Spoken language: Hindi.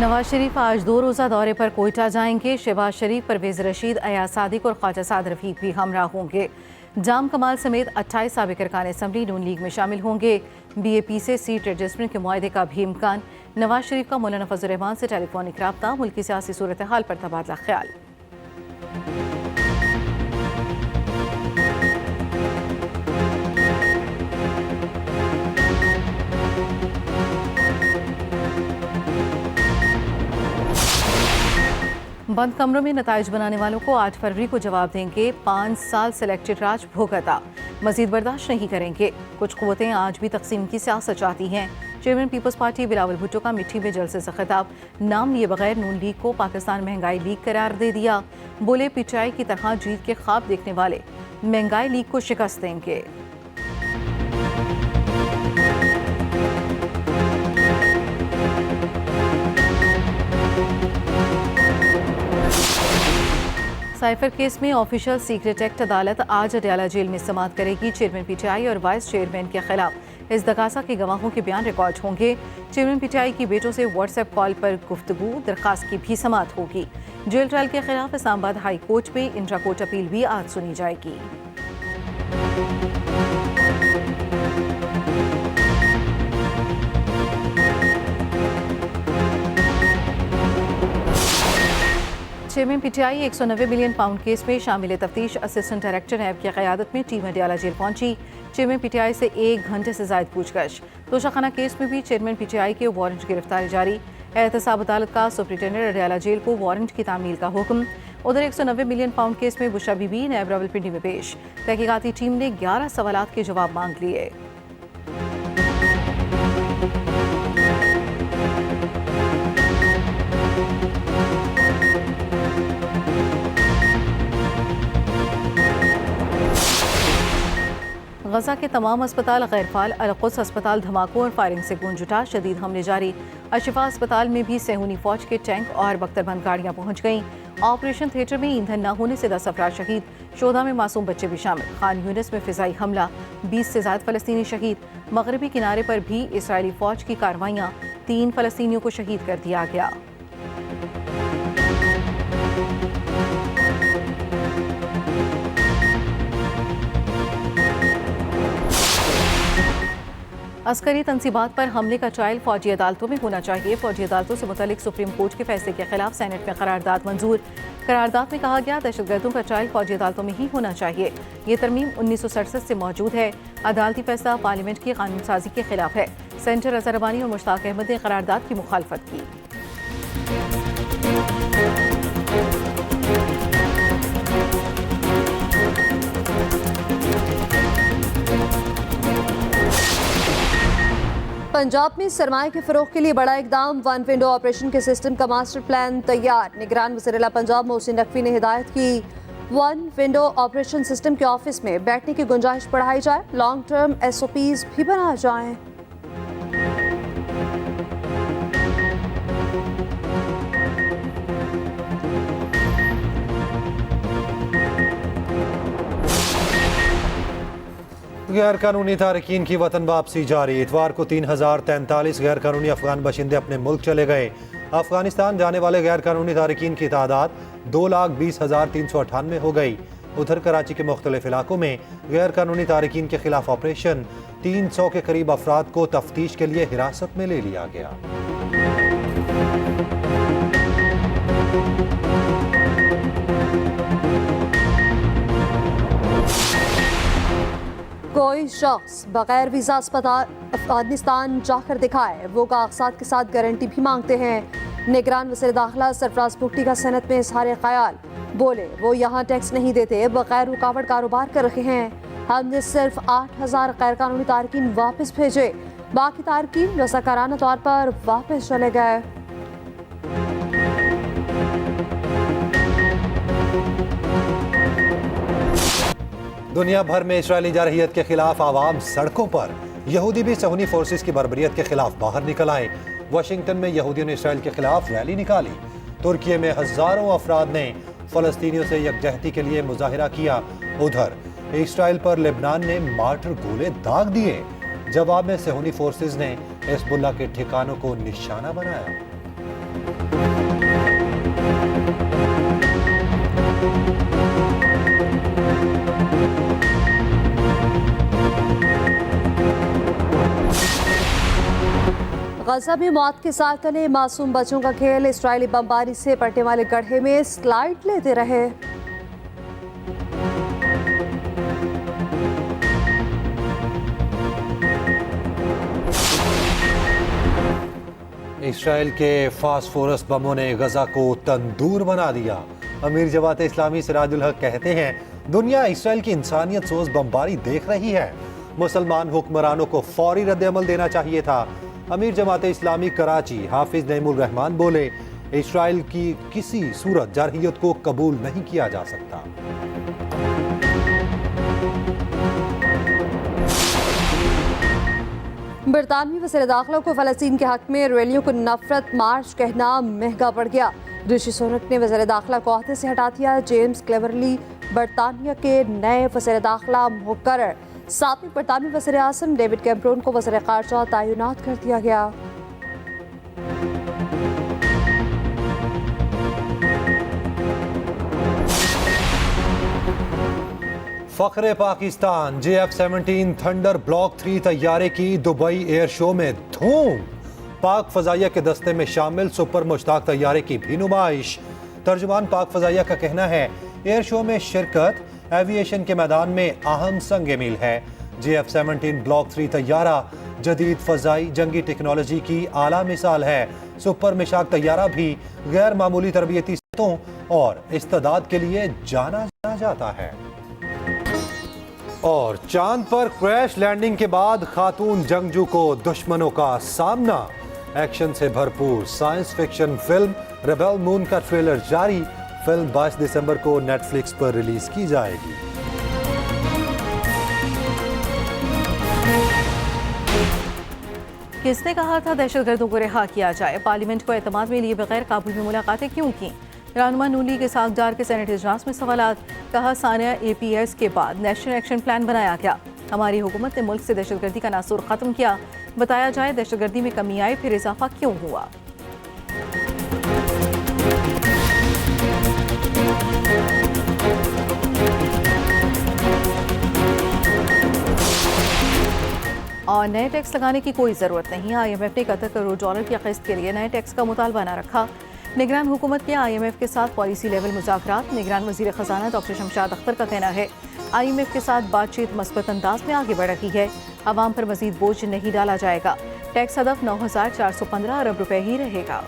नवाज शरीफ आज 2 रोज़ा दौरे पर कोयटा जाएंगे। शहबाज शरीफ, परवेज रशीद, अयाज सादिक और ख्वाजा साद रफीक भी हमरा होंगे। जाम कमाल समेत 28 साबिक अरकान असम्बली नून लीग में शामिल होंगे। BAP से सीट एडजस्टमेंट के मुआहदे का भी इम्कान। नवाज शरीफ का मौलाना फजल रहमान से टेलीफोनिक रब्ता, मुल्की सियासी सूरत हाल पर तबादला ख्याल। बंद कमरों में नताइज बनाने वालों को 8 फरवरी को जवाब देंगे। 5 साल सिलेक्टेड राज भोगता, मजीद बर्दाश्त नहीं करेंगे। कुछ कुव्वतें आज भी तकसीम की सियासत चाहती हैं। चेयरमैन पीपल्स पार्टी बिलावल भुट्टो का मिट्टी में जलसे से खिताब, नाम लिए बगैर नून लीग को पाकिस्तान महंगाई लीग करार दे दिया। बोले PTI की तरह जीत के ख्वाब देखने वाले महंगाई लीग को शिकस्त देंगे। साइफर केस में ऑफिशियल सीक्रेट एक्ट अदालत आज अडयाला जेल में समाअत करेगी। चेयरमैन PTI और वाइस चेयरमैन के खिलाफ इस दगासा के गवाहों के बयान रिकॉर्ड होंगे। चेयरमैन PTI की बेटों से व्हाट्सएप कॉल पर गुफ्तगू, दरखास्त की भी समाअत होगी। जेल ट्रायल के खिलाफ इस्लामाबाद हाई कोर्ट में इंट्रा कोर्ट अपील भी आज सुनी जाएगी। Chairman PTI 190 million pound case में शामिल तफ्तीश असिस्टेंट डायरेक्टर नैब की क़यादत में टीम अडयाला जेल पहुंची। चेयरमैन PTI से 1 घंटे से ज़ायद पूछताछ। तोशाखाना केस में भी चेयरमैन PTI के वारंट गिरफ्तारी जारी। एहतसाब अदालत का सुप्रिंटेंडेंट अडयाला जेल को वारंट की तामील का हुक्म। उधर 190 मिलियन पाउंड केस में बुशरा बीबी नैब रावलपिंडी में पेश। तहकीकाती टीम ने 11 सवालात के जवाब मांग लिए। गजा के तमाम अस्पताल गैर फाल। अल-कुद्स अस्पताल धमाकों और फायरिंग से गूंज उठा, शदीद हमले जारी। अशिफा अस्पताल में भी सेहूनी फौज के टैंक और बख्तरबंद गाड़ियां पहुंच गईं। ऑपरेशन थिएटर में ईंधन न होने से 10 अफराद शहीद, 14 में मासूम बच्चे भी शामिल। खान यूनिस में फिजाई हमला, 20 से ज़ायद फ़लस्तीनी शहीद। मगरबी किनारे पर भी इसराइली फौज की कार्रवाइयाँ, 3 फ़लस्तीनियों को शहीद कर दिया गया। अस्करी तनसीबात पर हमले का ट्रायल फौजी अदालतों में होना चाहिए। फौजी अदालतों से मुतल्लिक सुप्रीम कोर्ट के फैसले के खिलाफ सेनेट में करारदाद मंजूर। करारदाद में कहा गया दहशतगर्दों का ट्रायल फौजी अदालतों में ही होना चाहिए। ये तरमीम 1967 से मौजूद है। अदालती फैसला पार्लियामेंट की कानून साजी के खिलाफ है। सेनेटर अजहर रबानी और मुश्ताक अहमद ने करारदाद की मुखालफत की। पंजाब में सरमाए के फरोग के लिए बड़ा इकदाम। 1 विंडो ऑपरेशन के सिस्टम का मास्टर प्लान तैयार। निगरान वज़ीर पंजाब मोहसिन नकवी ने हिदायत की 1 विंडो ऑपरेशन सिस्टम के ऑफिस में बैठने की गुंजाइश बढ़ाई जाए। लॉन्ग टर्म SOPs भी बनाए जाएं। गैर कानूनी तारकीन की वतन वापसी जारी। इतवार को 3043 गैर कानूनी अफगान बाशिंदे अपने मुल्क चले गए। अफगानिस्तान जाने वाले गैर कानूनी तारकीन की तादाद 2,20,398 हो गई। उधर कराची के मुख्तलिफ इलाकों में गैर कानूनी तारकीन के खिलाफ ऑपरेशन, 300 के करीब अफराद को तफ्तीश के लिए हिरासत में ले लिया गया। कोई शख्स बगैर वीज़ा अफगानिस्तान जाकर दिखाए, वो कागजात के साथ गारंटी भी मांगते हैं। निगरान वज़ीर दाखिला सरफराज भुट्टी का सेनेट में इज़हार ख्याल, बोले वो यहाँ टैक्स नहीं देते, बगैर रुकावट कारोबार कर रहे हैं। हमने सिर्फ 8,000 गैर कानूनी तारकीन वापस भेजे, बाकी तारकीन रज़ाकाराना तौर पर वापस चले गए। दुनिया भर में इस्राएली जारहियत के खिलाफ आवाम सड़कों पर। यहूदी भी सहूनी फोर्सेस की बर्बरियत के खिलाफ बाहर निकल आए। वाशिंगटन में यहूदियों ने इसराइल के खिलाफ रैली निकाली। तुर्की में हजारों अफराद ने फलस्तीनियों से यकजहती के लिए मुजाहिरा किया। उधर इसराइल पर लेबनान ने मार्टर गोले दाग दिए। जवाब में सहूनी फोर्सेस ने हिजबुल्लाह के ठिकानों को निशाना बनाया। गजा में मौत के साथ तले मासूम बच्चों का खेल, इस्राएली बमबारी से पड़ने वाले गड्ढे में स्लाइड लेते रहे। इसराइल के फास्फोरस बमों ने गजा को तंदूर बना दिया। अमीर जमात इस्लामी सिराजुल हक कहते हैं दुनिया इसराइल की इंसानियत सोज बमबारी देख रही है। मुसलमान हुक्मरानों को फौरी रद्द-ए-अमल देना चाहिए था। अमीर जमात इस्लामी कराची हाफिज नईमुर रहमान बोले इसराइल की किसी सूरत जारहियत को कबूल नहीं किया जा सकता। बरतानवी वज़ीर दाखिला को फ़लस्तीन के हक में रैलियों को नफरत मार्च कहना महंगा पड़ गया। ऋषि सुनक ने वज़ीर दाखिला को अहदे से हटा दिया। जेम्स क्लेवरली बरतानिया के नए वज़ीर दाखिला मुकर्रर। साबिक़ बरतानवी वज़ीर आज़म डेविड कैमरून को वज़ीर ख़ारजा तैनात कर दिया गया। फ़ख्रे पाकिस्तान JF-17 थंडर ब्लॉक 3 तैयारे की दुबई एयर शो में धूम। पाक फ़ज़ाइया के दस्ते में शामिल सुपर मुश्ताक तैयारे की भी नुमाइश। तर्जुमान पाक फ़ज़ाइया का कहना है एयर शो में शिरकत एविएशन के मैदान में अहम संग मील है। JF-17 ब्लॉक 3 तैयारा जदीद फ़ज़ाई जंगी टेक्नोलॉजी की आला मिसाल है। सुपर मिशाक तैयारा भी गैर मामूली तरबियती सतहों और इस्तेदाद के लिए जाना जाता है। और चांद पर क्रैश लैंडिंग के बाद खातून जंगजू को दुश्मनों का सामना। एक्शन से भरपूर science fiction film rebel moon का ट्रेलर जारी। फिल्म 22 दिसंबर को नेटफ्लिक्स पर रिलीज की जाएगी। किसने कहा था दहशतगर्दों को रिहा किया जाए? पार्लियामेंट को एतमाद में लिए बगैर काबुल में मुलाकातें क्यों की? रहनुमा नून लीग इसाक डार के सेनेट इजलास में सवालात। कहा सानिया APS के बाद नेशनल एक्शन प्लान बनाया गया। हमारी हुकूमत ने मुल्क से दहशतगर्दी का नासूर ख़त्म किया। बताया जाए दहशतगर्दी में कमी आई, फिर इजाफा क्यों हुआ? और नए टैक्स लगाने की कोई ज़रूरत नहीं। IMF ने $71 करोड़ की किस्त के लिए नए टैक्स का मुतालबा न रखा। निगरान हुकूमत के IMF के साथ पॉलिसी लेवल मुज़ाकरात। निगरान वज़ीर ख़जाना डॉक्टर शमशाद अख्तर का कहना है IMF के साथ बातचीत मस्बत अंदाज में आगे बढ़ रही है। आवाम पर मज़ीद बोझ नहीं डाला जाएगा। टैक्स हदफ 9,415 अरब रुपए ही रहेगा।